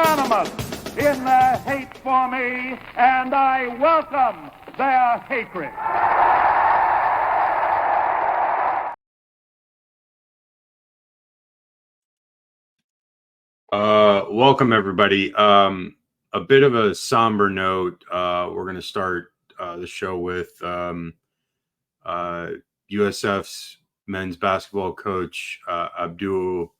unanimous in their hate for me, and I welcome their hatred. Welcome everybody. A bit of a somber note. We're going to start the show with USF's men's basketball coach Abdul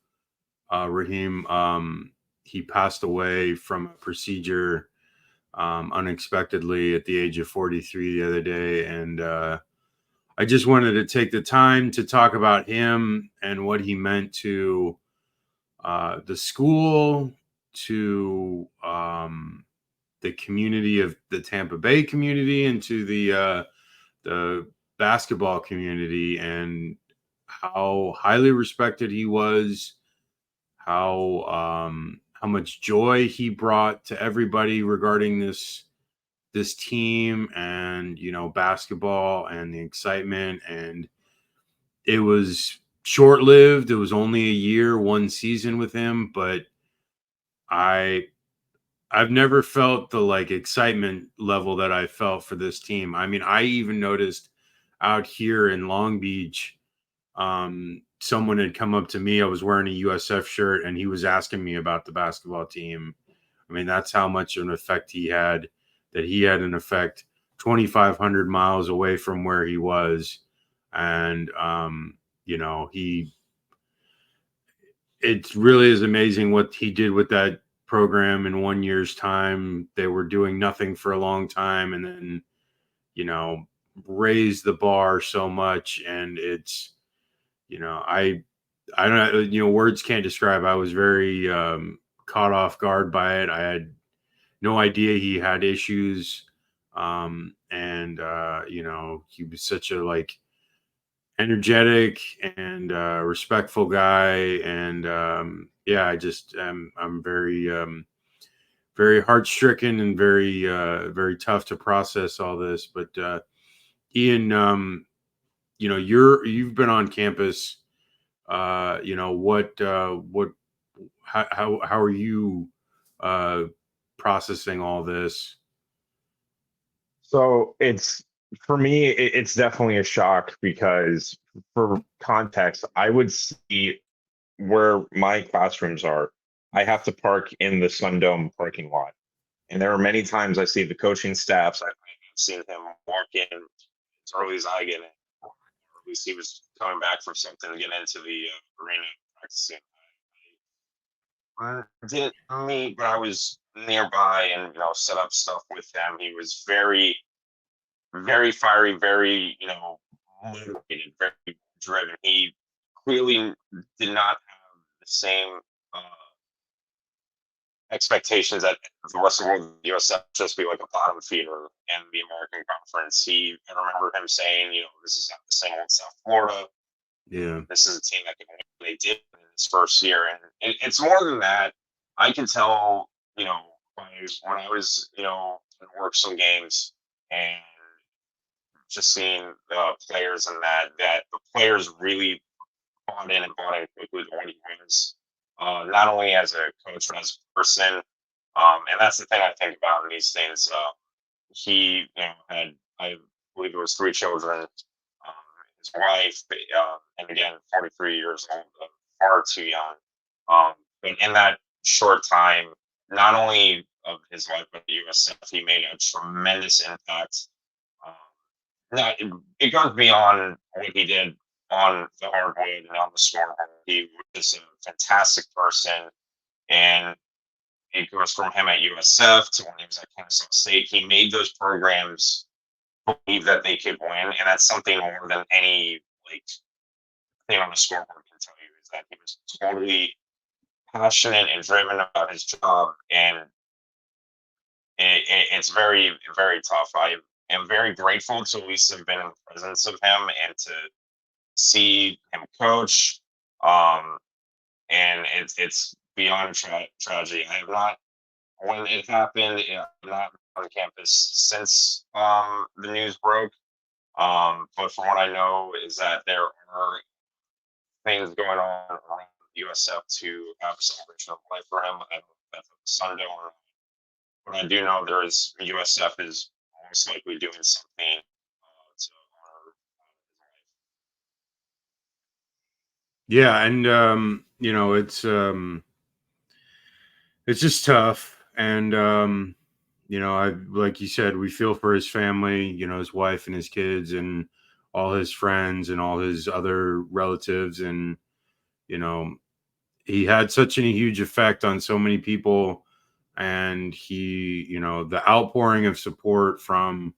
Rahim. He passed away from a procedure unexpectedly at the age of 43 the other day, and I just wanted to take the time to talk about him and what he meant to the school, to the community of the Tampa Bay community, and to the basketball community, and how highly respected he was, how much joy he brought to everybody regarding this team, and basketball and the excitement. And it was short-lived. It was only a year, one season with him, but I've never felt the excitement level that I felt for this team. I mean, I even noticed out here in Long Beach, someone had come up to me. I was wearing a USF shirt, and he was asking me about the basketball team. I mean, that's how much of an effect he had. That he had an effect 2,500 miles away from where he was, and it really is amazing what he did with that program in 1 year's time. They were doing nothing for a long time, and then raised the bar so much. And it's I don't know, words can't describe. I was very caught off guard by it. I had no idea he had issues. And he was such a energetic and respectful guy. And I'm very very heart-stricken and very very tough to process all this. But Ian, you've been on campus. How are you processing all this? So for me, it's definitely a shock because, for context, I would see where my classrooms are. I have to park in the Sundome parking lot. And there are many times I see the coaching staffs. I've seen him walk in as early as I get in. Or at least he was coming back from something to get into the arena practicing. I didn't meet, but I was nearby and set up stuff with him. He was very, very fiery, very motivated, very driven. He clearly did not have the same expectations that the rest of the world, the USF, just be like a bottom feeder in the American Conference. I remember him saying, this is not the same old South Florida. Yeah, this is a team that can win. They did in his first year, and it's more than that. I can tell, when I was, in work some games and just seeing players and that the players really bought in quickly to what he was, not only as a coach but as a person. And that's the thing I think about in these things. He had, I believe it was 3 children, his wife, and again, 43 years old, far too young. But in that short time, not only of his life but the USF, he made a tremendous impact. It goes beyond what he did on the hardwood and on the scoreboard. He was a fantastic person, and it goes from him at USF to when he was at Kennesaw State. He made those programs believe that they could win, and that's something more than any thing on the scoreboard can tell you, is that he was totally passionate and driven about his job. And it's very, very tough. I am very grateful to at least have been in the presence of him and to see him coach. And it's beyond tragedy. I have not, when it happened, I'm not on campus since the news broke. But from what I know is that there are things going on around USF to have a celebration of life for him. I don't that's what the Sun Dome. But I do know USF is most likely doing something to honor Yeah, and it's just tough, and I like you said, we feel for his family, his wife and his kids and all his friends and all his other relatives, and you know he had such a huge effect on so many people, and the outpouring of support from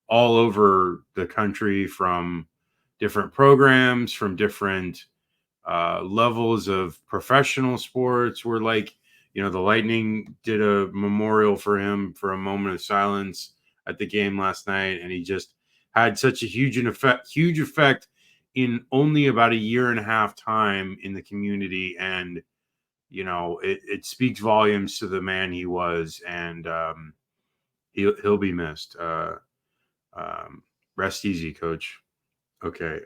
all over the country, from different programs, from different levels of professional sports, were like, the Lightning did a memorial for him for a moment of silence at the game last night, and he just had such a huge effect in only about a year and a half time in the community. And it speaks volumes to the man he was, and he'll be missed. Rest easy, Coach. Okay.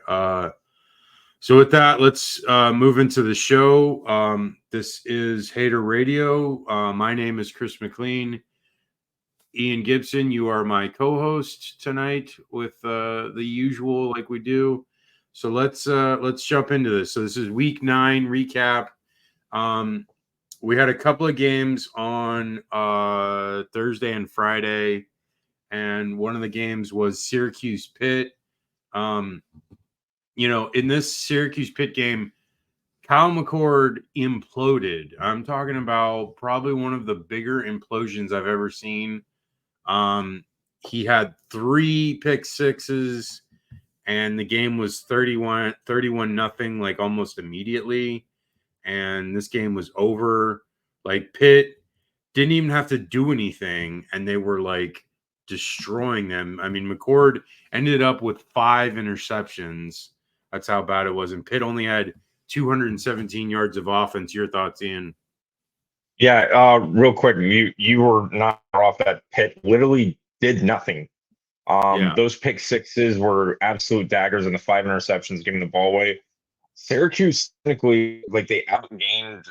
So with that, let's move into the show. This is Hater Radio. My name is Chris McLean. Ian Gibson, you are my co-host tonight with the usual, like we do. So let's jump into this. So this is Week 9 recap. We had a couple of games on Thursday and Friday, and one of the games was Syracuse Pitt. In this Syracuse Pitt game, Kyle McCord imploded. I'm talking about probably one of the bigger implosions I've ever seen. He had 3 pick sixes, and the game was 31 nothing, like almost immediately. And this game was over. Like, Pitt didn't even have to do anything, and they were like destroying them. I mean, McCord ended up with 5 interceptions. That's how bad it was. And Pitt only had 217 yards of offense. Your thoughts, Ian? Yeah, real quick, you were not far off. That Pitt literally did nothing. Yeah. Those pick sixes were absolute daggers, and the 5 interceptions giving the ball away. Syracuse technically, like, they outgained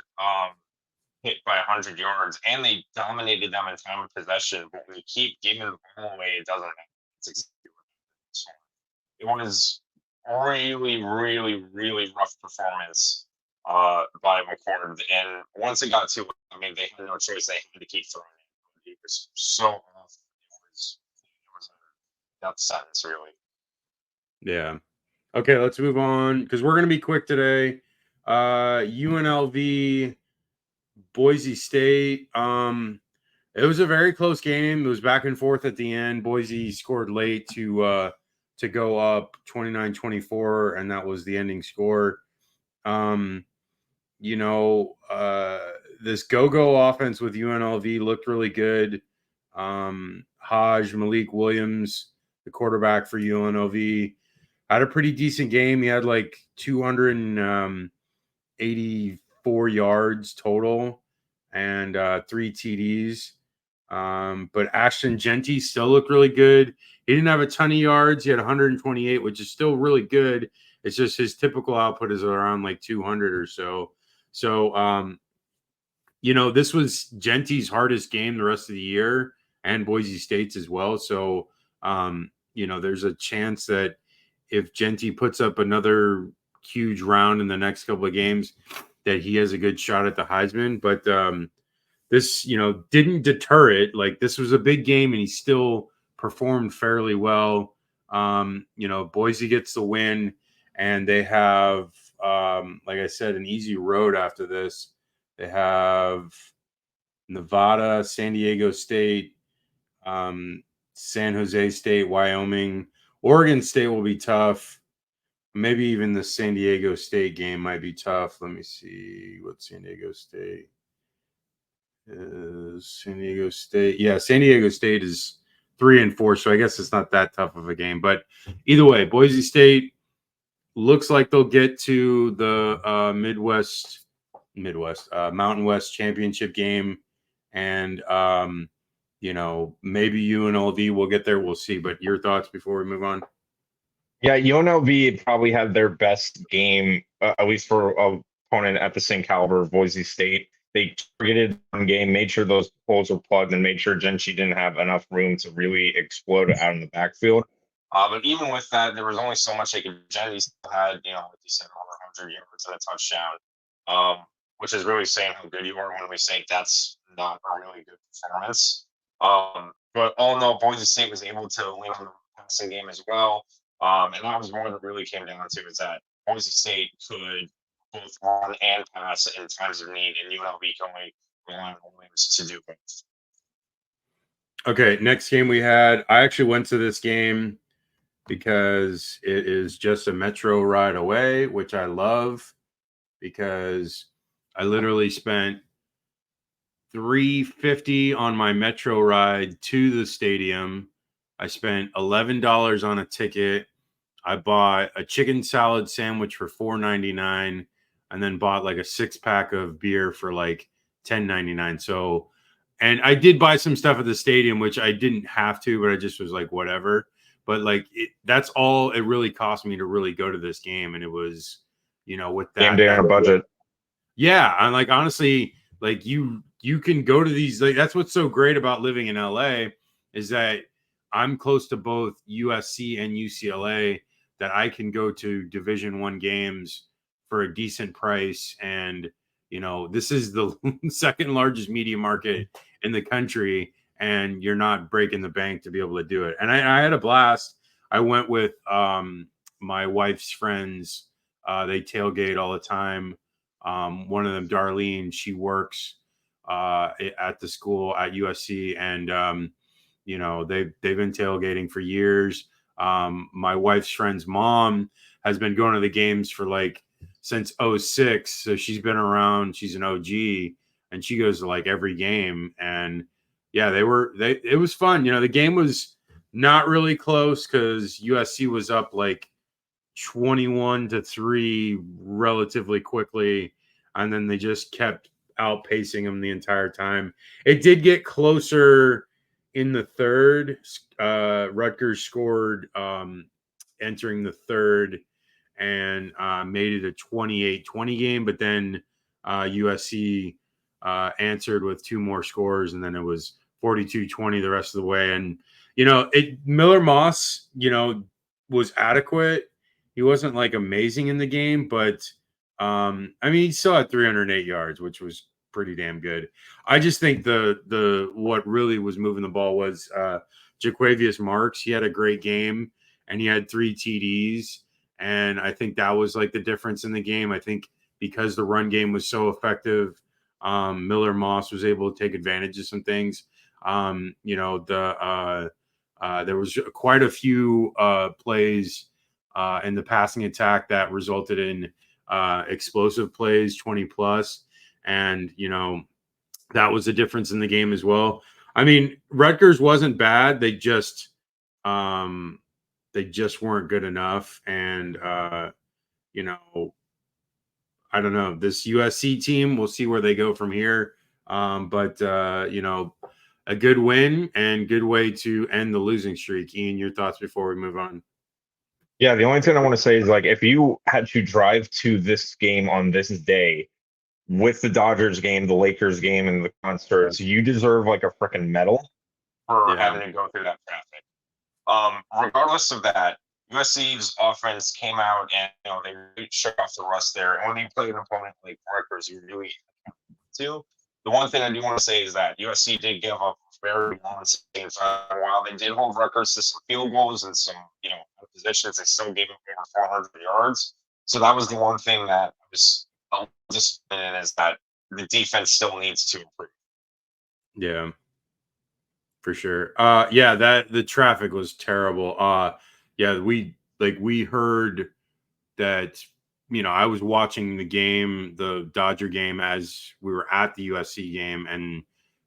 Pitt by 100 yards, and they dominated them in time of possession. But when you keep giving the ball away, it doesn't happen. It's exactly what happened. So it was really, really, really rough performance by McCord. And once it got to, I mean, they had no choice. They had to keep throwing it. It was so off. It was a death sentence, really. Yeah. Okay, let's move on because we're going to be quick today. UNLV, Boise State. It was a very close game. It was back and forth at the end. Boise scored late to go up 29-24, and that was the ending score. This go-go offense with UNLV looked really good. Malik Williams, the quarterback for UNLV, had a pretty decent game. He had like 284 yards total and 3 TDs. But Ashton Genty still looked really good. He didn't have a ton of yards. He had 128, which is still really good. It's just his typical output is around like 200 or so. So, this was Genty's hardest game the rest of the year, and Boise State's as well. So, there's a chance that if Genty puts up another huge round in the next couple of games, that he has a good shot at the Heisman. But this, didn't deter it. Like, this was a big game, and he still performed fairly well. Boise gets the win, and they have, like I said, an easy road after this. They have Nevada, San Diego State, San Jose State, Wyoming. Oregon State will be tough. Maybe even the San Diego State game might be tough. Let me see what San Diego State is. San Diego State. Yeah, San Diego State is 3-4, so I guess it's not that tough of a game. But either way, Boise State looks like they'll get to the Mountain West championship game, and maybe UNLV will get there. We'll see. But your thoughts before we move on? Yeah, UNLV probably had their best game, at least for opponent at the same caliber of Boise State. They targeted one game, made sure those holes were plugged, and made sure Genchi didn't have enough room to really explode out in the backfield. But even with that, there was only so much they could. Genchi still had, like you said, over 100 yards and a touchdown, which is really saying how good you are when we say that's not a really good performance. But all in all, Boise State was able to lean on the passing game as well. And that was more that really came down to is that Boise State could both run and pass in times of need, and UNLV can only rely on Williams to do both. Okay, next game we had. I actually went to this game because it is just a metro ride away, which I love because I literally spent $3.50 on my metro ride to the stadium. I spent $11 on a ticket. I bought a chicken salad sandwich for $4.99 and then bought like a 6-pack of beer for like $10.99. So, and I did buy some stuff at the stadium, which I didn't have to, but I just was like, whatever. But like, that's all it really cost me to really go to this game. And it was, with Game that, day on a budget. yeah. I'm like, honestly, like you can go to these, like, that's what's so great about living in LA is that I'm close to both USC and UCLA that I can go to Division I games for a decent price. And, this is the second largest media market in the country, and you're not breaking the bank to be able to do it. And I had a blast. I went with my wife's friends. They tailgate all the time. One of them, Darlene, she works at the school at USC, and they've been tailgating for years. My wife's friend's mom has been going to the games for like since 06, so she's been around. She's an OG, and she goes to like every game. And yeah, it was fun. The game was not really close because USC was up like 21-3 relatively quickly, and then they just kept outpacing them the entire time. It did get closer in the third. Rutgers scored entering the third and made it a 28-20 game, but then USC answered with 2 more scores, and then it was 42-20 the rest of the way. And Miller Moss was adequate. He wasn't like amazing in the game, but he still had 308 yards, which was pretty damn good. I just think the what really was moving the ball was Jaquavius Marks. He had a great game, and he had 3 TDs, and I think that was like the difference in the game. I think because the run game was so effective, Miller Moss was able to take advantage of some things. There was quite a few plays in the passing attack that resulted in explosive plays, 20 plus. And, that was the difference in the game as well. Rutgers wasn't bad. They just weren't good enough. And, I don't know, this USC team, we'll see where they go from here. But a good win and good way to end the losing streak. Ian, your thoughts before we move on? Yeah, the only thing I want to say is like if you had to drive to this game on this day with the Dodgers game, the Lakers game, and the concerts, you deserve like a freaking medal for having to go through that traffic. Regardless of that, USC's offense came out and they really shook off the rust there. And when you play an opponent like Rutgers, you really to. The one thing I do want to say is that USC did give up very long same time. While they did hold Rutgers to some field goals and some positions, they still gave up over 400 yards. So that was the one thing that I was disappointed in, is that the defense still needs to improve. Yeah, for sure. That the traffic was terrible. We heard that, I was watching the Dodger game as we were at the USC game, and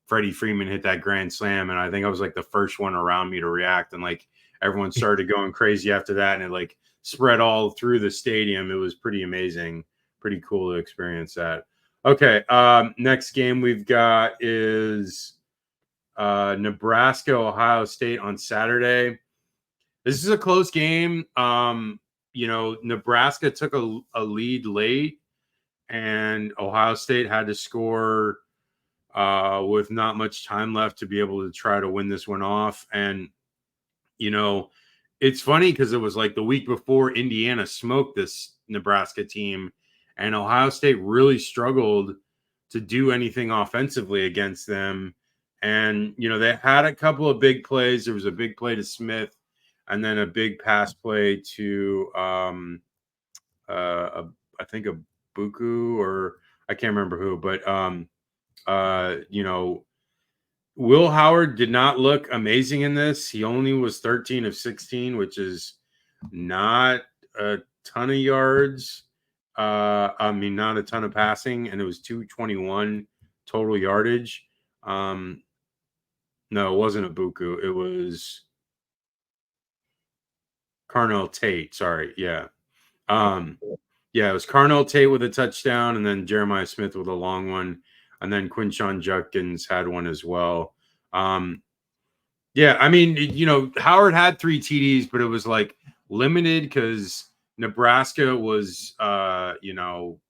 Freddie Freeman hit that grand slam, and I think I was like the first one around me to react, and like everyone started going crazy after that, and it like spread all through the stadium. It was pretty amazing, pretty cool to experience that. Okay, next game we've got is Nebraska, Ohio State on Saturday. This is a close game. Nebraska took a lead late, and Ohio State had to score with not much time left to be able to try to win this one off. And, you know, it's funny because it was like the week before Indiana smoked this Nebraska team, and Ohio State really struggled to do anything offensively against them. And, you know, they had a couple of big plays. There was a big play to Smith and then a big pass play to, I think a Buku, or I can't remember who, but, you know, Will Howard did not look amazing in this. He only was 13 of 16, which is not a ton of yards. I mean, not a ton of passing, and it was 221 total yardage. No, it wasn't a Buku. It was Carnell Tate. Sorry. Yeah. Yeah, it was Carnell Tate with a touchdown, and then Jeremiah Smith with a long one, and then Quinshon Judkins had one as well. Yeah, I mean, you know, Howard had 3 TDs, but it was like limited because Nebraska was, you know,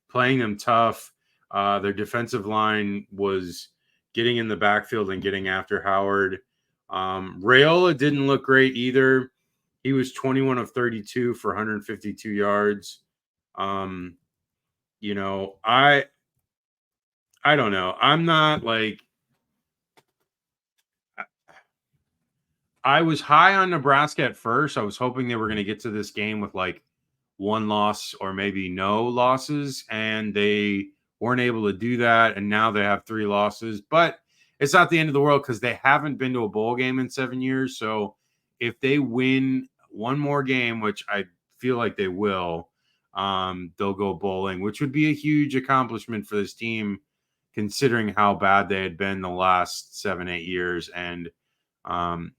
playing them tough. Their defensive line was getting in the backfield and getting after Howard. Rayola didn't look great either. He was 21 of 32 for 152 yards. You know, I don't know. I'm not like, I was high on Nebraska at first. I was hoping they were going to get to this game with like 1 loss or maybe no losses, and they weren't able to do that. And now they have 3 losses, but it's not the end of the world because they haven't been to a bowl game in 7 years. So if they win one more game, which I feel like they will, they'll go bowling, which would be a huge accomplishment for this team, considering how bad they had been the last 7-8 years. And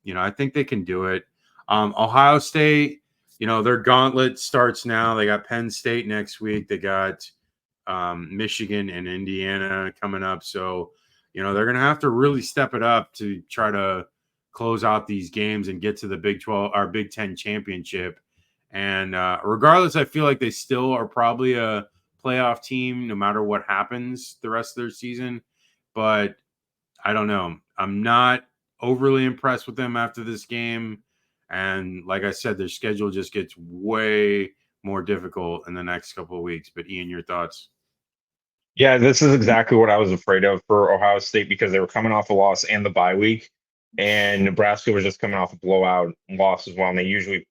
you know, I think they can do it. Ohio State, you know, their gauntlet starts now. They got Penn State next week. They got Michigan and Indiana coming up. So, you know, they're going to have to really step it up to try to close out these games and get to the Big 12 or Big 10 championship. And regardless, I feel like they still are probably a playoff team no matter what happens the rest of their season. But I don't know. I'm not overly impressed with them after this game. And like I said, their schedule just gets way more difficult in the next couple of weeks. But Ian, your thoughts? Yeah, this is exactly what I was afraid of for Ohio State because they were coming off a loss and the bye week, and Nebraska was just coming off a blowout loss as well, and they usually,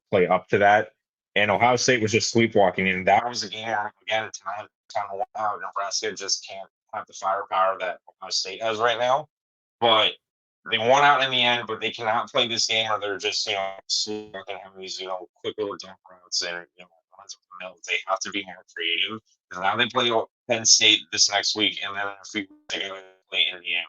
play up to that. And Ohio State was just sleepwalking, and that was a game again. Time to out. Nebraska just can't have the firepower that Ohio State has right now. But they won out in the end, but they cannot play this game, or they're just sleepwalking, having these quick little dump routes and runs up the middle. They have to be more creative. And now they play Penn State this next week, and then in a few weeks they're going to play Indiana.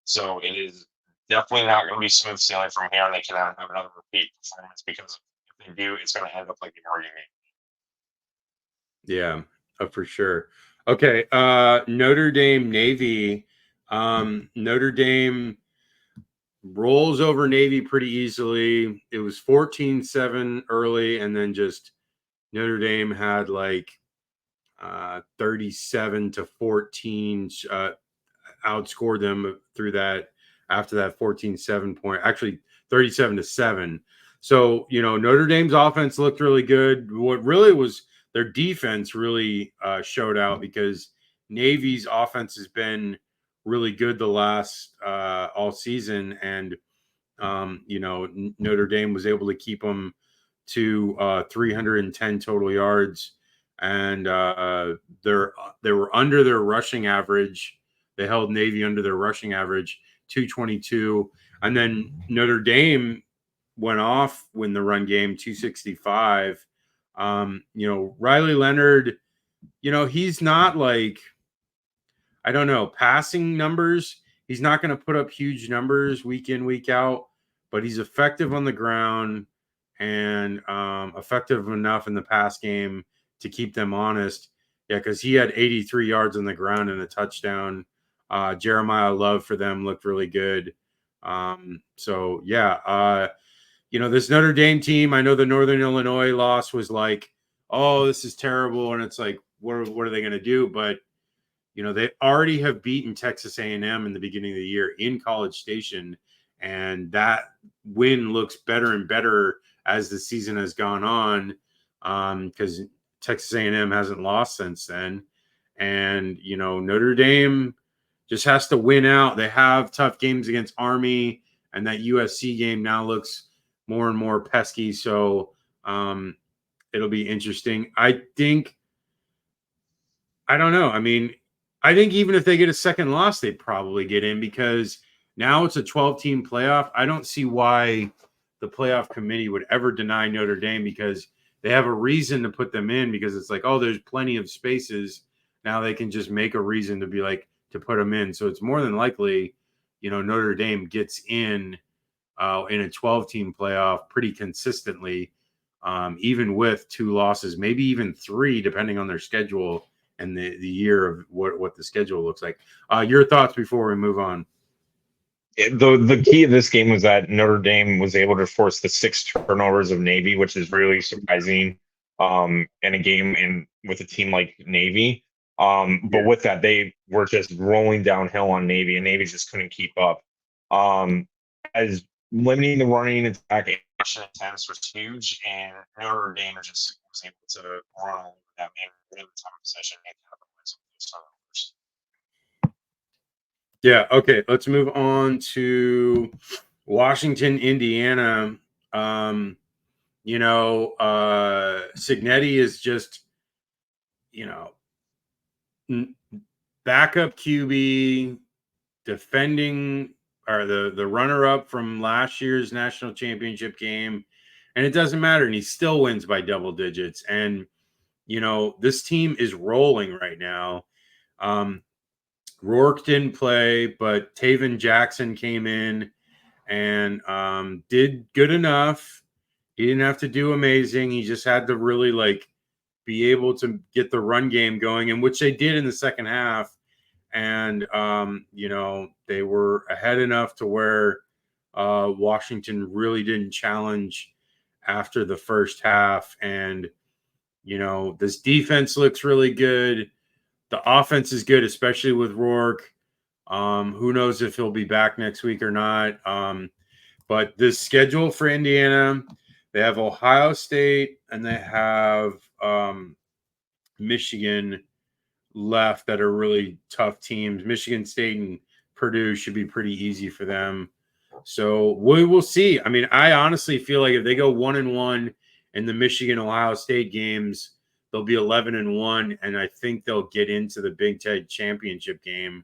So it is definitely not going to be smooth sailing from here, and they cannot have another repeat performance because if they do, it's going to end up like the Oregon game. Yeah, for sure. Okay, Notre Dame Navy. Notre Dame rolls over Navy pretty easily. It was 14-7 early, and then just Notre Dame had like 37-14, outscored them through that after that 14-7 point, actually 37-7. So, Notre Dame's offense looked really good. What really was their defense really showed out because Navy's offense has been really good the last all season. And, Notre Dame was able to keep them to 310 total yards, and they were under their rushing average. They held Navy under their rushing average, 222, and then Notre Dame went off when the run game 265. Riley Leonard, he's not like, I don't know, passing numbers. He's not going to put up huge numbers week in, week out, but he's effective on the ground and effective enough in the pass game to keep them honest. Yeah, because he had 83 yards on the ground and a touchdown. Jeremiah Love for them looked really good. This Notre Dame team, I know the Northern Illinois loss was like, oh, this is terrible. And it's like, what are they going to do? But they already have beaten Texas A&M in the beginning of the year in College Station, and that win looks better and better as the season has gone on, because Texas A&M hasn't lost since then. And Notre Dame just has to win out. They have tough games against Army, and that USC game now looks more and more pesky. So it'll be interesting. I don't know. I mean, I think even if they get a second loss, they probably get in, because now it's a 12-team playoff. I don't see why the playoff committee would ever deny Notre Dame, because they have a reason to put them in, because it's like, oh, there's plenty of spaces. Now they can just make a reason to be like, to put them in. So it's more than likely, Notre Dame gets in a 12-team playoff pretty consistently, even with 2 losses, maybe even 3, depending on their schedule and the year of what the schedule looks like. Your thoughts before we move on? The key of this game was that Notre Dame was able to force the 6 turnovers of Navy, which is really surprising in a game with a team like Navy. But with that, they were just rolling downhill on Navy, and Navy just couldn't keep up. As limiting the running attack attempts was huge, and Notre Dame just was able to run over that man in the time possession and capitalize on those turnovers. Yeah. Okay. Let's move on to Washington, Indiana. Cignetti is just, backup QB, defending, or the runner-up from last year's national championship game, and it doesn't matter, and he still wins by double digits. And this team is rolling right now. Rourke didn't play, but Taven Jackson came in and did good enough. He didn't have to do amazing. He just had to really be able to get the run game going, and which they did in the second half. And they were ahead enough to where Washington really didn't challenge after the first half. And this defense looks really good. The offense is good, especially with Rourke. Who knows if he'll be back next week or not. But this schedule for Indiana, they have Ohio State and they have Michigan left that are really tough teams. Michigan State and Purdue should be pretty easy for them. So we will see. I mean, I honestly feel like if they go 1-1 in the Michigan Ohio State games, they'll be 11-1, and I think they'll get into the Big Ten championship game.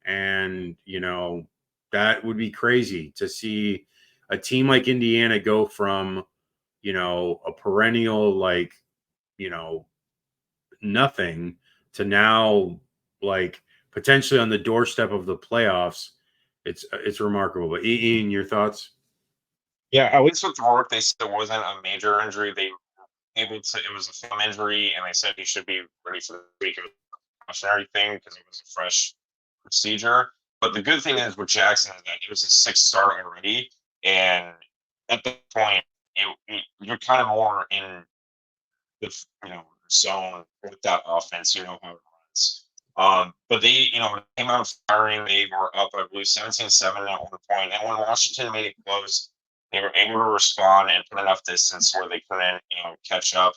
And that would be crazy to see a team like Indiana go from a perennial nothing to now potentially on the doorstep of the playoffs. It's remarkable. But Ian, your thoughts? Yeah, At least with Rourke, they said it wasn't a major injury. They able to. It was a thumb injury, and they said he should be ready for the week. It was a precautionary thing because it was a fresh procedure. But the good thing is with Jackson is that it was his 6th start already, and at that point, you're kind of more in the zone with that offense. You know how it runs. But they, came out firing. They were up, I believe, 17-7 at one point. And when Washington made it close, they were able to respond and put enough distance where they couldn't, catch up.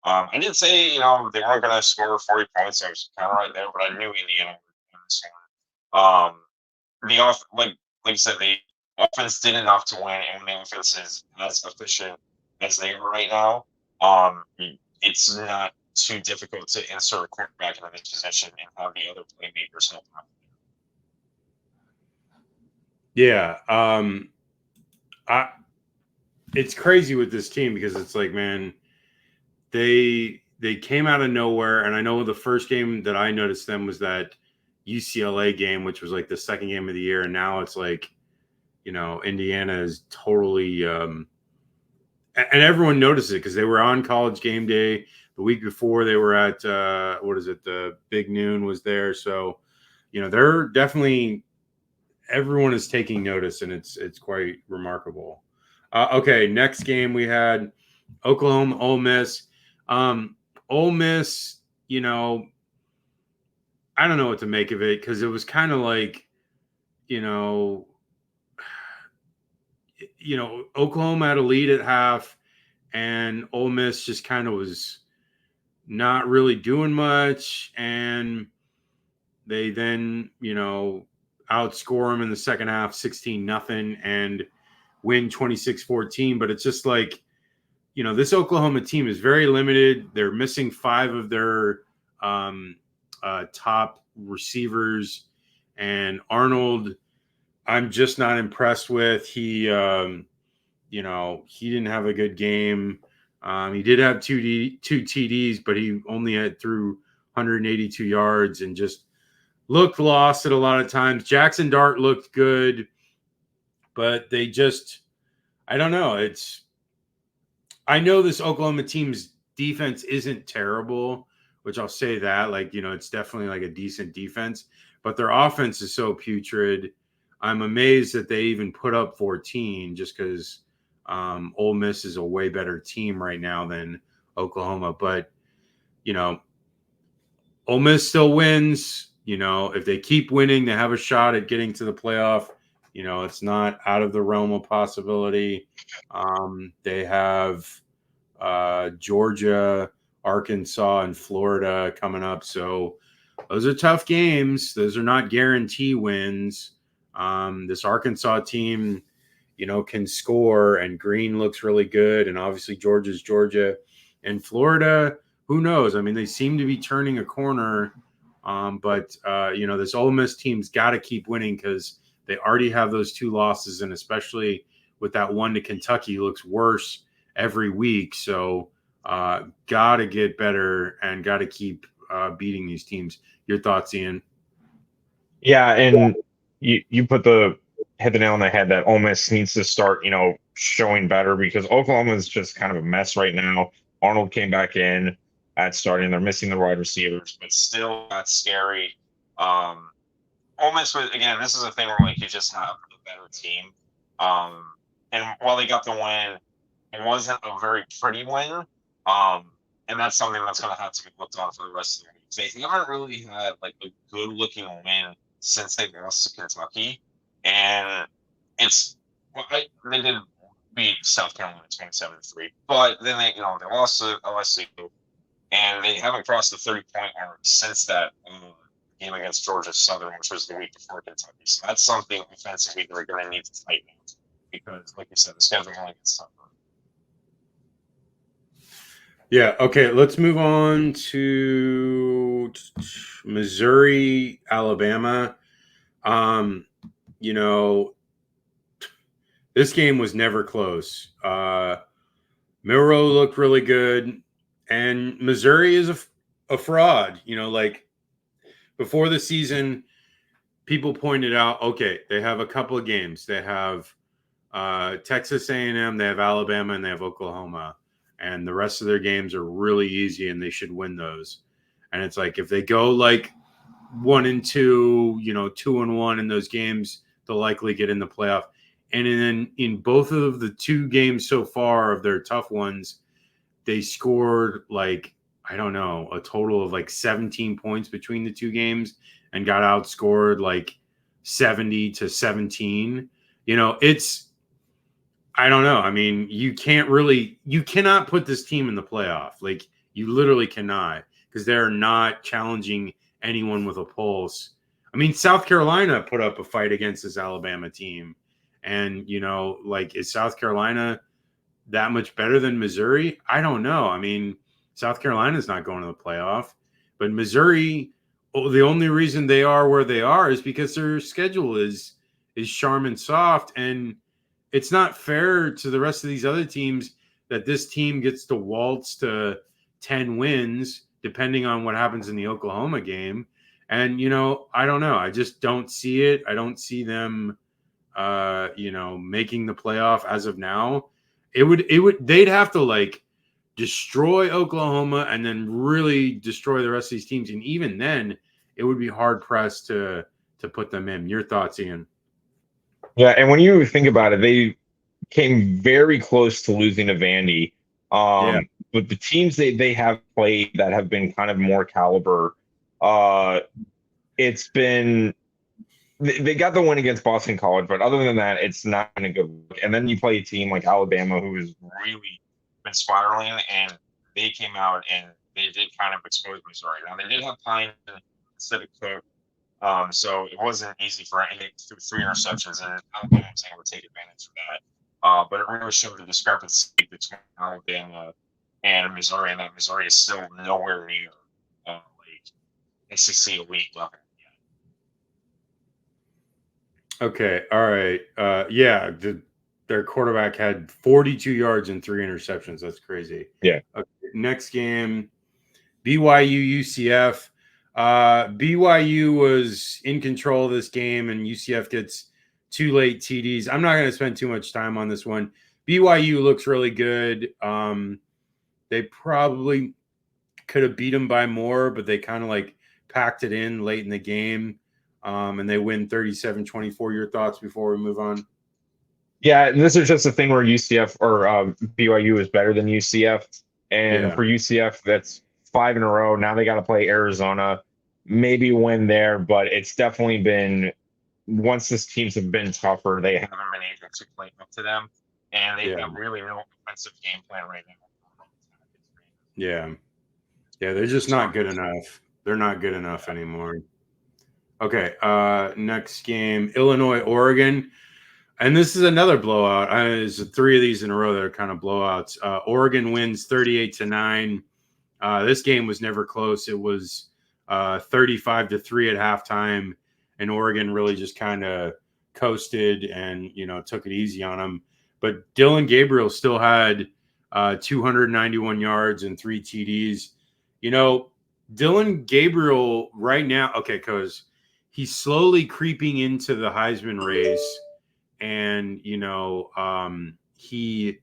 I didn't say, they weren't going to score 40 points. I was kind of right there, but I knew Indiana would win this one. Like I said, the offense did enough to win, and when the offense is as efficient as they are right now, it's not too difficult to insert a quarterback in this position and have the other playmakers help out. Yeah. It's crazy with this team because it's like, man, they came out of nowhere. And I know the first game that I noticed them was that UCLA game, which was like the second game of the year. And now it's like, Indiana is totally and everyone noticed it because they were on College Game Day the week before. They were at the Big Noon was there. So, they're definitely, everyone is taking notice, and it's quite remarkable. Okay, next game we had Oklahoma, Ole Miss. Ole Miss, you know, I don't know what to make of it because it was kind of like, you know, Oklahoma had a lead at half, and Ole Miss just kind of was not really doing much, and they then, outscore them in the second half 16-0 and win 26-14. But it's just like, this Oklahoma team is very limited. They're missing 5 of their top receivers, and Arnold, I'm just not impressed with. He didn't have a good game. He did have two TDs, but he only threw 182 yards and just looked lost at a lot of times. Jackson Dart looked good, but they just, I don't know. I know this Oklahoma team's defense isn't terrible, which I'll say that. It's definitely like a decent defense, but their offense is so putrid. I'm amazed that they even put up 14 just because Ole Miss is a way better team right now than Oklahoma. But, Ole Miss still wins. If they keep winning, they have a shot at getting to the playoff. It's not out of the realm of possibility. They have Georgia, Arkansas, and Florida coming up. So those are tough games. Those are not guarantee wins. This Arkansas team, can score, and Green looks really good. And obviously Georgia's Georgia, and Florida, who knows? I mean, they seem to be turning a corner. But this Ole Miss team's got to keep winning because they already have those 2 losses. And especially with that one to Kentucky, looks worse every week. So got to get better and got to keep beating these teams. Your thoughts, Ian? Yeah, and you hit the nail on the head that Ole Miss needs to start, showing better because Oklahoma is just kind of a mess right now. Arnold came back in at starting. They're missing the wide receivers, but still that's scary. Ole Miss, again, this is a thing where you just have a better team. And while they got the win, it wasn't a very pretty win. And that's something that's going to have to be looked on for the rest of the week. They haven't really had a good looking win since they lost to Kentucky. And they did beat South Carolina 27-3, but then they lost to LSU, and they haven't crossed the 30-point mark since that game against Georgia Southern, which was the week before Kentucky. So that's something offensively they're going to need to tighten up because, like you said, the schedule only gets tougher. Yeah. Okay. Let's move on to Missouri, Alabama. This game was never close. Milroe looked really good, and Missouri is a fraud. Before the season, people pointed out, okay, they have a couple of games. They have Texas A&M, they have Alabama, and they have Oklahoma. And the rest of their games are really easy, and they should win those. And it's like if they go 1-2, 2-1 in those games, they'll likely get in the playoff. And then in both of the 2 games so far of their tough ones, they scored I don't know, a total of 17 points between the 2 games and got outscored 70-17. I don't know. I mean, you cannot put this team in the playoff. You literally cannot because they're not challenging anyone with a pulse. I mean, South Carolina put up a fight against this Alabama team. And, is South Carolina that much better than Missouri? I don't know. I mean, South Carolina's not going to the playoff. But Missouri, the only reason they are where they are is because their schedule is Charmin soft. And it's not fair to the rest of these other teams that this team gets to waltz to 10 wins, depending on what happens in the Oklahoma game. And, I don't know. I just don't see it. I don't see them, making the playoff as of now. They'd have to destroy Oklahoma and then really destroy the rest of these teams. And even then it would be hard pressed to put them in. Your thoughts, Ian? Yeah, and when you think about it, they came very close to losing to Vandy. but the teams they have played that have been kind of more caliber, it's been they got the win against Boston College, but other than that, it's not been a good look. And then you play a team like Alabama, who has really been spiraling, and they came out and they did kind of expose Missouri. Now they did have Pine instead of Cook, so it wasn't easy for any through 3 interceptions, and Alabama was able to take advantage of that. But it really showed the discrepancy between Alabama and Missouri, and that Missouri is still nowhere near like SEC elite level. Okay. All right. Yeah. Their quarterback had 42 yards and 3 interceptions. That's crazy. Yeah. Okay, next game, BYU UCF. BYU was in control of this game, and UCF gets 2 late TDs. I'm not going to spend too much time on this one. BYU looks really good. They probably could have beat them by more, but they kind of like packed it in late in the game. And they win 37-24. Your thoughts before we move on? Yeah, this is just a thing where UCF or BYU is better than UCF. And Yeah. for UCF, that's 5 in a row. Now they got to play Arizona, maybe win there, but it's definitely been, once these teams have been tougher, they haven't been able to play up to them. And they have really no offensive game plan right now. Yeah. Yeah, they're just not good enough. They're not good enough anymore. Okay, next game, Illinois, Oregon. And this is another blowout. There's 3 of these in a row that are kind of blowouts. Oregon wins 38-9. This game was never close. It was 35-3 at halftime, and Oregon really just kind of coasted and took it easy on them. But Dylan Gabriel still had 291 yards and 3 TDs. Dylan Gabriel right now, okay, because he's slowly creeping into the Heisman race, and he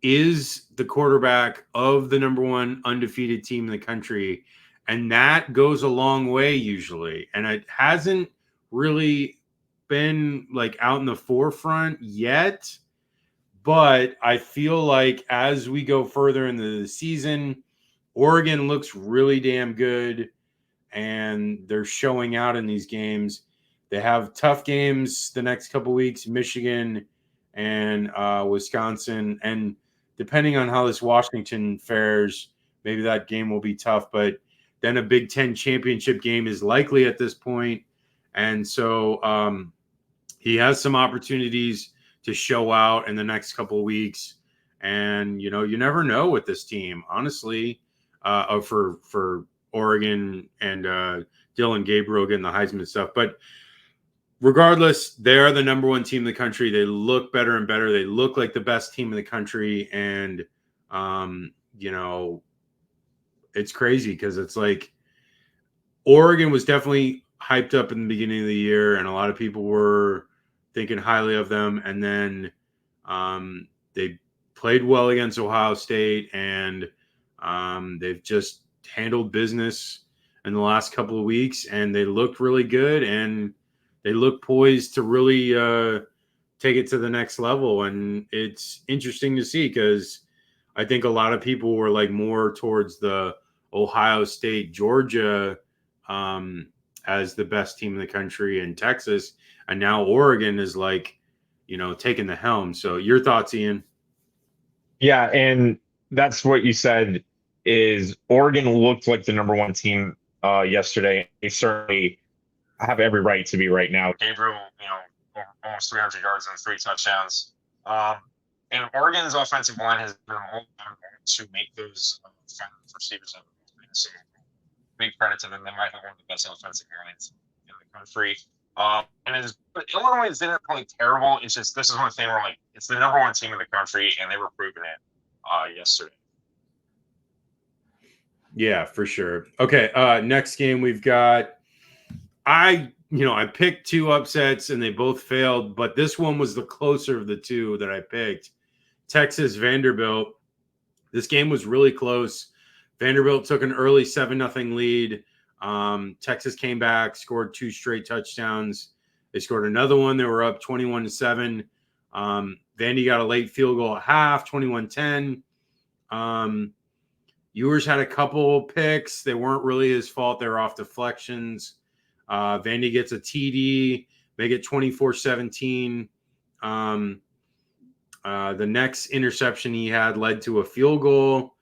is the quarterback of the number 1 undefeated team in the country, and that goes a long way usually. And it hasn't really been like out in the forefront yet, but I feel like as we go further into the season, Oregon looks really damn good, and they're showing out in these games. They have tough games the next couple weeks, Michigan and Wisconsin. And depending on how this Washington fares, maybe that game will be tough. But then a Big Ten championship game is likely at this point. And so he has some opportunities to show out in the next couple of weeks. And, you never know with this team, honestly, for Oregon and Dylan Gabriel getting the Heisman stuff. But regardless, they are the number 1 team in the country. They look better and better. They look like the best team in the country. And, it's crazy because it's like Oregon was definitely hyped up in the beginning of the year, and a lot of people were thinking highly of them. And then they played well against Ohio State, and they've just handled business in the last couple of weeks, and they looked really good, and they look poised to really take it to the next level. And it's interesting to see because I think a lot of people were like more towards the Ohio State, Georgia as the best team in the country, and Texas, and now Oregon is like, taking the helm. So your thoughts, Ian? Yeah, and that's what you said is Oregon looked like the number 1 team yesterday. They certainly have every right to be right now. Gabriel, almost 300 yards and 3 touchdowns. And Oregon's offensive line has been all to make those receivers have. So big credit to them. They might have one of the best offensive lines in the country. But Illinois didn't play terrible. It's just this is one thing where like it's the number 1 team in the country, and they were proving it yesterday. Yeah, for sure. Okay, next game we've got. I picked 2 upsets and they both failed, but this one was the closer of the 2 that I picked. Texas Vanderbilt. This game was really close. Vanderbilt took an early 7-0 lead. Texas came back, scored 2 straight touchdowns. They scored another one. They were up 21-7. Vandy got a late field goal at half, 21-10. Ewers had a couple picks. They weren't really his fault. They were off deflections. Vandy gets a TD, make it 24-17. The next interception he had led to a field goal.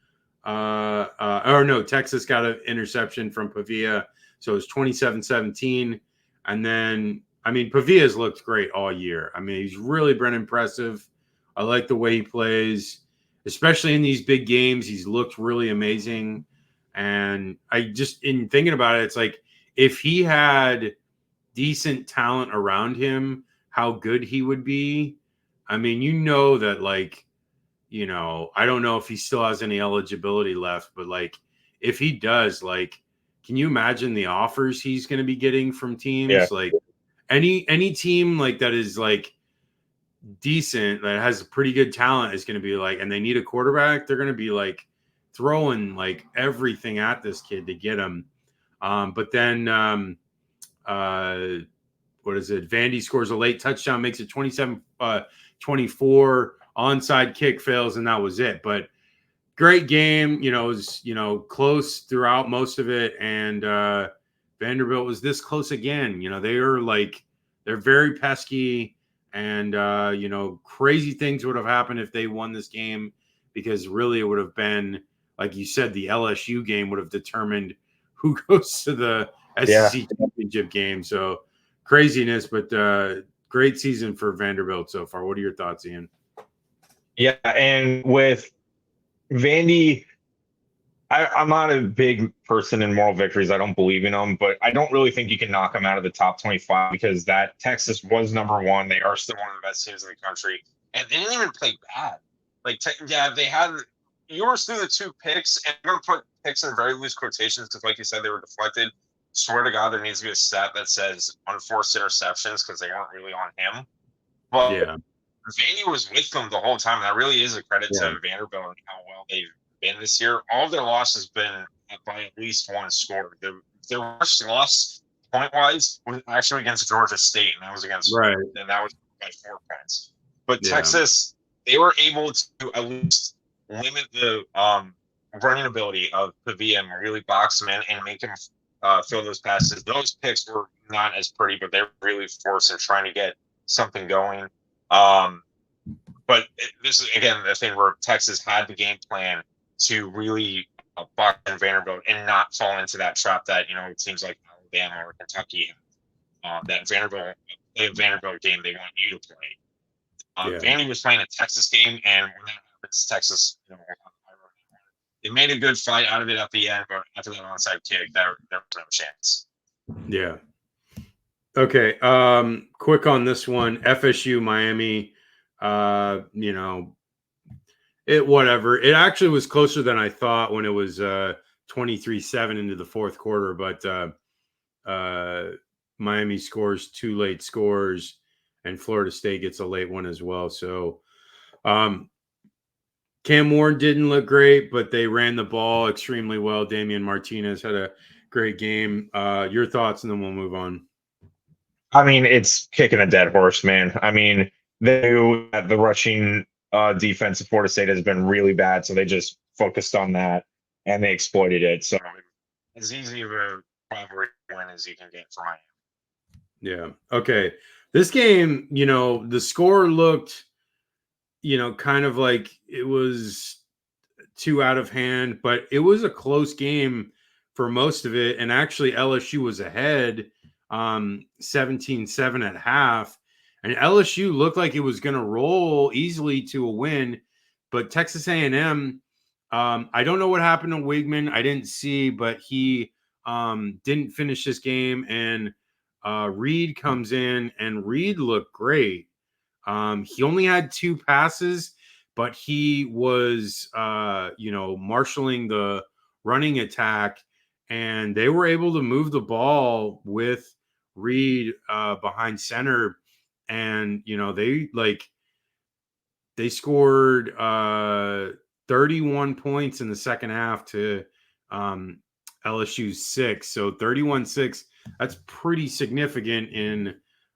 Texas got an interception from Pavia. So it was 27-17. And then, Pavia's looked great all year. He's really been impressive. I like the way he plays, especially in these big games. He's looked really amazing. And in thinking about it, it's like if he had decent talent around him, how good he would be. I don't know if he still has any eligibility left, but if he does, can you imagine the offers he's going to be getting from teams? Yeah. Like any team that is decent, that has pretty good talent is going to be and they need a quarterback. They're going to be throwing everything at this kid to get him. But then what is it? Vandy scores a late touchdown, makes it 27-24. Onside kick fails, and that was it. But great game. It was close throughout most of it, and Vanderbilt was this close again. They're very pesky, and crazy things would have happened if they won this game, because really it would have been, like you said, the LSU game would have determined who goes to the SEC championship game. So craziness, but great season for Vanderbilt so far. What are your thoughts, Ian? Yeah, and with Vandy, I'm not a big person in moral victories. I don't believe in them, but I don't really think you can knock them out of the top 25, because that Texas was #1. They are still one of the best teams in the country, and they didn't even play bad. They had yours through the 2 picks, and I'm going to put picks in very loose quotations because, like you said, they were deflected. Swear to God, there needs to be a stat that says unforced interceptions, because they aren't really on him. But yeah, Vandy was with them the whole time. That really is a credit to Vanderbilt and how well they've been this year. All of their losses been by at least 1 score. Their worst loss point-wise was actually against Georgia State, and that was against and that was by 4 points. But Texas, they were able to at least limit the running ability of Pavia and really box him in and make him throw those passes. Those picks were not as pretty, but they were really forced and trying to get something going. But this is, again, the thing where Texas had the game plan to really box in Vanderbilt and not fall into that trap that, it seems like Alabama or Kentucky, that Vanderbilt game they want you to play. Vandy was playing a Texas game, and when that happens, Texas, they made a good fight out of it at the end, but after that onside kick, there was no chance. Yeah. Okay. Quick on this one. FSU, Miami, whatever. It actually was closer than I thought when it was 23-7 into the fourth quarter, but Miami scores 2 late scores, and Florida State gets a late one as well. So Cam Ward didn't look great, but they ran the ball extremely well. Damian Martinez had a great game. Your thoughts, and then we'll move on. It's kicking a dead horse, man. They knew that the rushing defense of Florida State has been really bad, so they just focused on that, and they exploited it. So as easy of a rivalry win as you can get for Miami. Yeah. Okay. This game, the score looked, kind of like it was too out of hand, but it was a close game for most of it. And actually LSU was ahead 17-7 at half. And LSU looked like it was going to roll easily to a win. But Texas A&M, I don't know what happened to Wigman. I didn't see, but he didn't finish this game. And Reed comes in, and Reed looked great. He only had 2 passes, but he was, marshaling the running attack, and they were able to move the ball with Reed behind center. And, they scored 31 points in the second half to LSU's 6. So 31-6, that's pretty significant in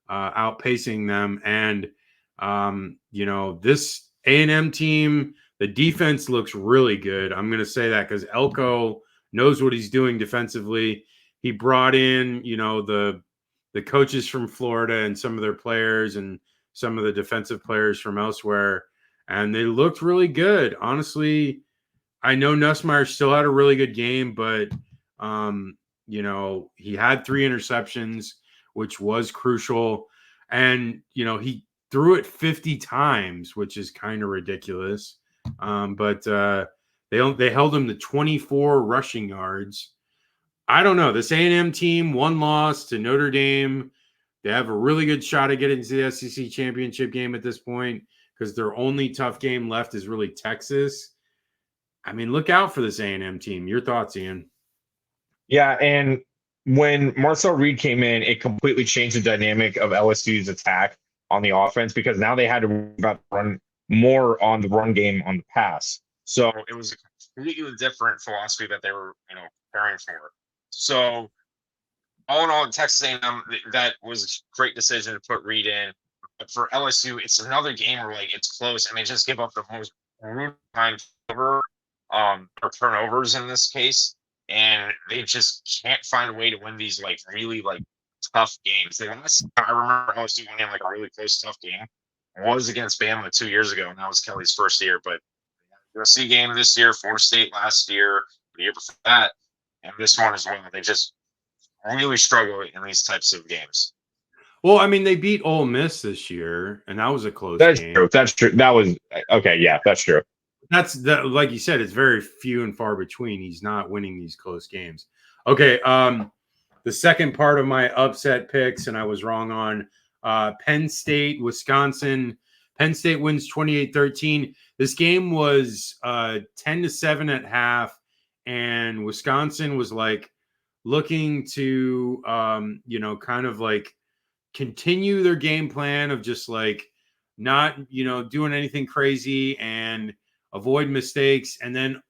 outpacing them. And, this A&M team, The defense looks really good. I'm going to say that because Elko knows what he's doing defensively. He brought in, the coaches from Florida and some of their players and some of the defensive players from elsewhere, and they looked really good. Honestly, I know Nussmeier still had a really good game, but he had 3 interceptions, which was crucial, and he threw it 50 times, which is kind of ridiculous. But they held him to 24 rushing yards. I don't know. This A&M team, one loss to Notre Dame. They have a really good shot at getting to the SEC championship game at this point because their only tough game left is really Texas. I mean, look out for this A&M team. Your thoughts, Ian? Yeah, and when Marcel Reed came in, it completely changed the dynamic of LSU's attack on the offense because now they had to run more on the run game on the pass. So it was a completely different philosophy that they were, preparing for. So all in all, Texas A&M, that was a great decision to put Reed in. But for LSU, it's another game where it's close, and they just give up the most time or turnovers in this case, and they just can't find a way to win these really tough games. The last time I remember LSU winning a really close tough game was against Bama 2 years ago, and that was Kelly's first year. But USC game this year, Florida State last year, the year before that, and this one as well. They just really struggle in these types of games. Well, I mean, they beat Ole Miss this year, and that was a close game. True. That's true. That was okay. Yeah, that's true. Like you said, it's very few and far between. He's not winning these close games. Okay. The second part of my upset picks, and I was wrong on Penn State, Wisconsin. Penn State wins 28-13. This game was 10-7 at half, and Wisconsin was looking to, kind of continue their game plan of just not, doing anything crazy and avoid mistakes. And then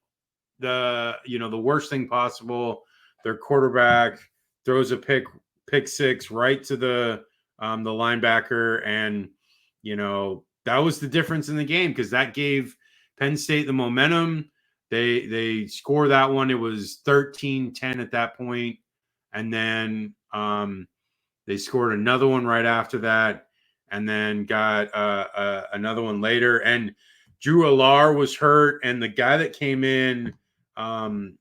the worst thing possible, their quarterback throws a pick six right to the linebacker. And, that was the difference in the game because that gave Penn State the momentum. They score that one. It was 13-10 at that point. And then they scored another one right after that and then got another one later. And Drew Alar was hurt. And the guy that came in, let's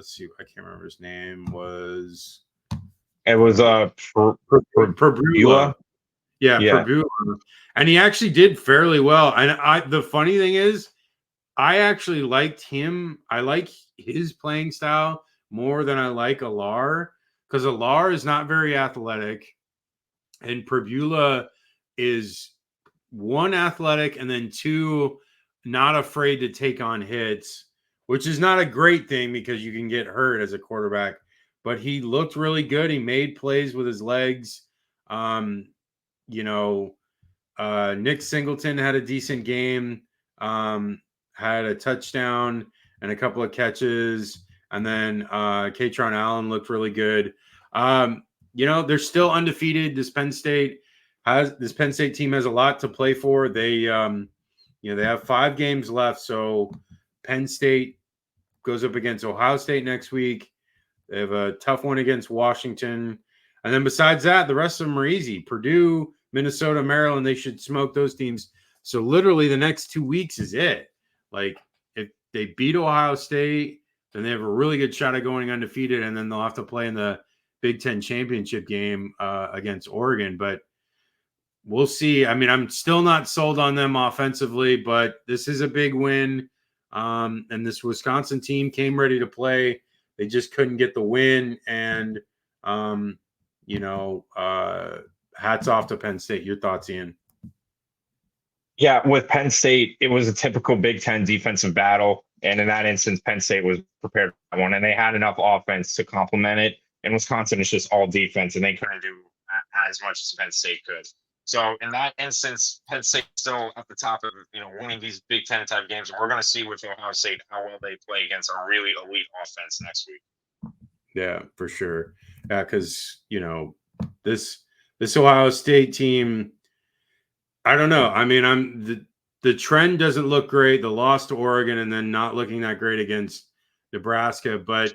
see, I can't remember his name, It was Perbula. Yeah, Perbula. And he actually did fairly well. And the funny thing is, I actually liked him. I like his playing style more than I like Alar because Alar is not very athletic. And Perbula is one, athletic, and then two, not afraid to take on hits, which is not a great thing because you can get hurt as a quarterback. But he looked really good. He made plays with his legs. Nick Singleton had a decent game, had a touchdown and a couple of catches. And then Katron Allen looked really good. They're still undefeated. This Penn State team has a lot to play for. They have 5 games left. So Penn State goes up against Ohio State next week. They have a tough one against Washington. And then besides that, the rest of them are easy. Purdue, Minnesota, Maryland, they should smoke those teams. So literally the next 2 weeks is it. If they beat Ohio State, then they have a really good shot at going undefeated, and then they'll have to play in the Big Ten championship game against Oregon. But we'll see. I mean, I'm still not sold on them offensively, but this is a big win. And this Wisconsin team came ready to play. They just couldn't get the win. And, hats off to Penn State. Your thoughts, Ian? Yeah, with Penn State, it was a typical Big Ten defensive battle. And in that instance, Penn State was prepared for that one, and they had enough offense to complement it. And Wisconsin is just all defense, and they couldn't do as much as Penn State could. So in that instance, Penn State still at the top of winning these Big Ten type games. And we're going to see with Ohio State how well they play against a really elite offense next week. Yeah, for sure. Yeah, because this Ohio State team, I don't know. I mean, the trend doesn't look great. The loss to Oregon and then not looking that great against Nebraska, but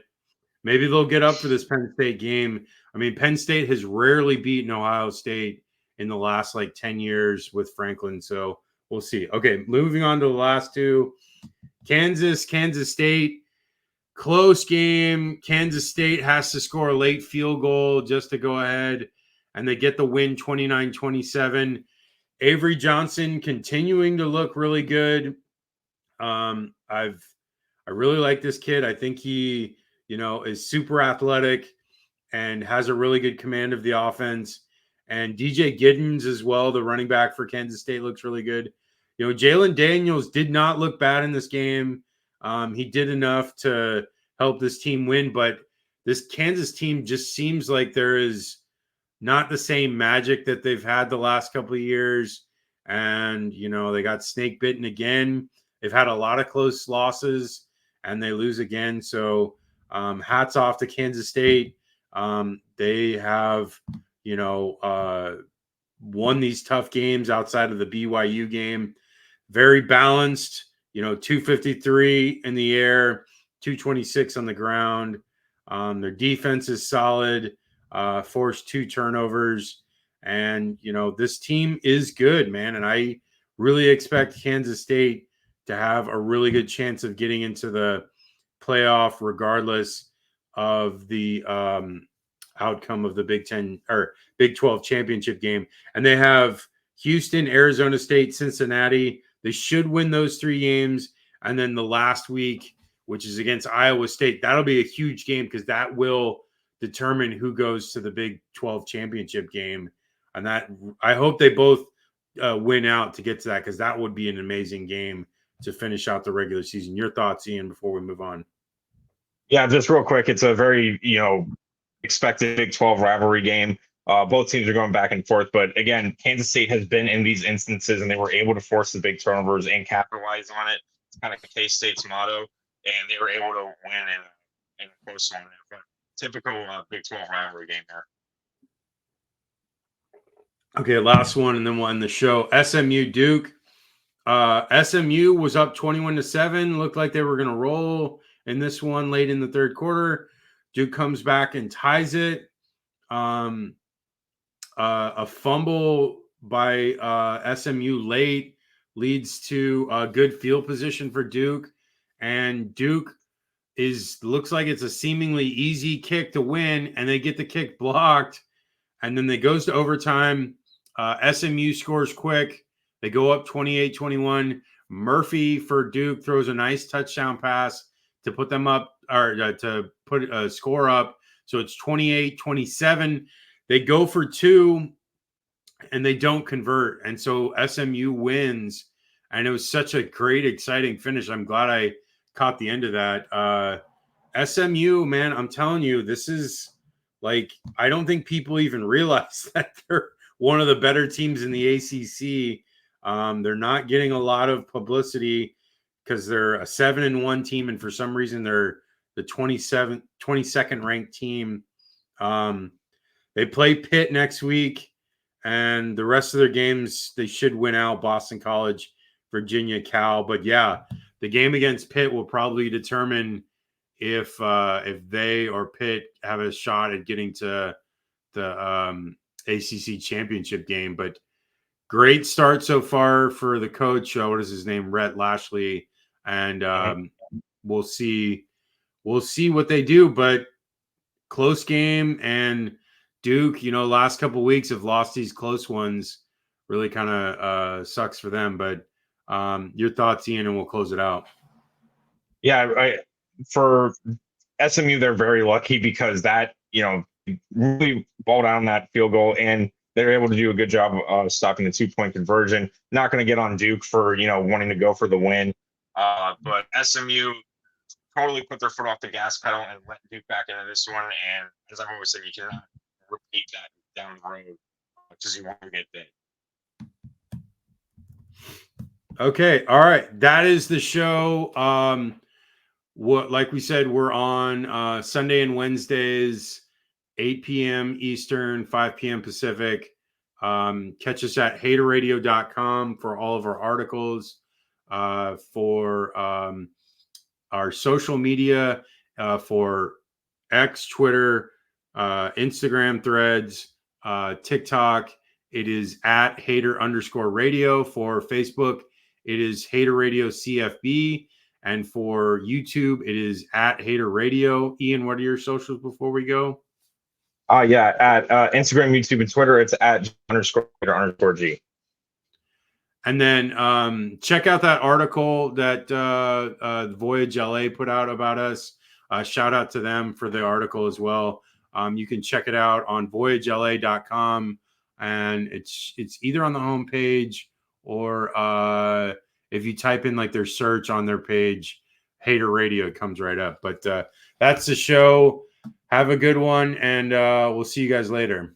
maybe they'll get up for this Penn State game. I mean, Penn State has rarely beaten Ohio State in the last like 10 years with Franklin. So we'll see. Okay, moving on to the last two. Kansas State. Close game. Kansas State has to score a late field goal just to go ahead, and they get the win 29-27. Avery Johnson continuing to look really good. I really like this kid. I think he, is super athletic and has a really good command of the offense. And DJ Giddens as well, the running back for Kansas State, looks really good. Jalen Daniels did not look bad in this game. He did enough to help this team win, but this Kansas team just seems like there is not the same magic that they've had the last couple of years. And, they got snake bitten again. They've had a lot of close losses and they lose again. So hats off to Kansas State. They have, won these tough games outside of the BYU game. Very balanced, 253 in the air, 226 on the ground. Their defense is solid, forced 2 turnovers. And, this team is good, man. And I really expect Kansas State to have a really good chance of getting into the playoff regardless of the outcome of the Big 12 championship game. And they have Houston, Arizona State, Cincinnati. They should win those 3 games. And then the last week, which is against Iowa State, that'll be a huge game because that will determine who goes to the Big 12 championship game. And that I hope they both win out to get to that because that would be an amazing game to finish out the regular season. Your thoughts, Ian, before we move on? Yeah, just real quick. It's a very, expected Big 12 rivalry game. Both teams are going back and forth. But again, Kansas State has been in these instances and they were able to force the big turnovers and capitalize on it. It's kind of K-State's motto. And they were able to win in a close one. But typical Big 12 rivalry game there. Okay, last one, and then we'll end the show. SMU Duke. SMU was up 21-7. Looked like they were going to roll in this one late in the third quarter. Duke comes back and ties it. A fumble by SMU late leads to a good field position for Duke. And Duke looks like it's a seemingly easy kick to win, and they get the kick blocked. And then they goes to overtime. SMU scores quick. They go up 28-21. Murphy for Duke throws a nice touchdown pass to put them up, or to put a score up. So it's 28-27. They go for 2, and they don't convert. And so SMU wins. And it was such a great, exciting finish. I'm glad I caught the end of that. SMU, man, I'm telling you, this is like, I don't think people even realize that they're one of the better teams in the ACC. They're not getting a lot of publicity because they're a 7-1 team, and for some reason they're the 22nd ranked team. They play Pitt next week, and the rest of their games they should win out. Boston College, Virginia, Cal. But yeah, the game against Pitt will probably determine if they or Pitt have a shot at getting to the ACC championship game. But great start so far for the coach. What is his name? Rhett Lashley. And we'll see what they do. But close game, and Duke, last couple of weeks have lost these close ones. Really kind of sucks for them. But your thoughts, Ian, and we'll close it out. Yeah, for SMU, they're very lucky because that, really ball down that field goal, and they're able to do a good job of stopping the 2-point conversion. Not going to get on Duke for, wanting to go for the win. But SMU totally put their foot off the gas pedal and let Duke back into this one. And as I've always said, you cannot repeat that down the road because you won't get bit. Okay. All right. That is the show. Like we said, we're on Sunday and Wednesdays, 8 p.m. Eastern, 5 p.m. Pacific. Catch us at haterradio.com for all of our articles, for our social media, for X, Twitter, Instagram threads, TikTok. It is at hater_radio. For Facebook, it is hater radio CFB. And for YouTube, it is at hater radio. Ian, what are your socials before we go? Yeah, at Instagram, YouTube, and Twitter, it's at _G. And then check out that article that Voyage LA put out about us. Shout out to them for the article as well. You can check it out on voyagela.com, and it's either on the homepage or if you type in like their search on their page, Hater Radio, it comes right up. But that's the show. Have a good one, and we'll see you guys later.